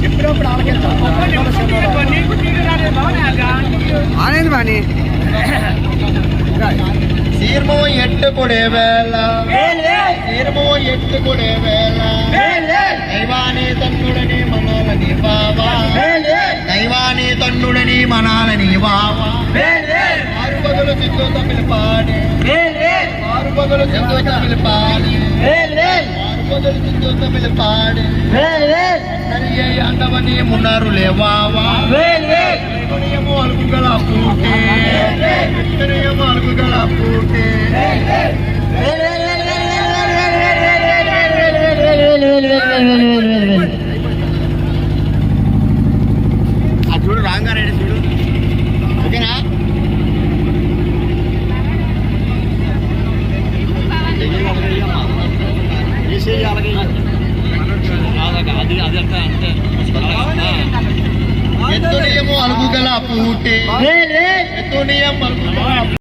చెప్పినప్పుడు ఆనంద్ బాని సీర్మో ఎట్టు కొడే వేళ సీర్మో ఎట్టు కొడే వేళ దైవాని తన్నుడని మనాలని బావా దైవాని తన్నుడని మనాలని బావా ఆరు పగలు సిద్ధోత పిలిపాడి ఆరు పగలు సిద్ధోత పిలిపాడి ఆరు పగలు సిద్ధోత పిలిపాడి సరియే అండవని మున్నారు లేవావా ఎత్తనయము అలుగుగల పూటే ఎత్తనయము అలుగుగల పూటే చూడు రాంగారెడ్డి చూడు ఓకేనా ఎత్తునియము అలుగుగల పూటే ఎత్తునియం అలుగుగల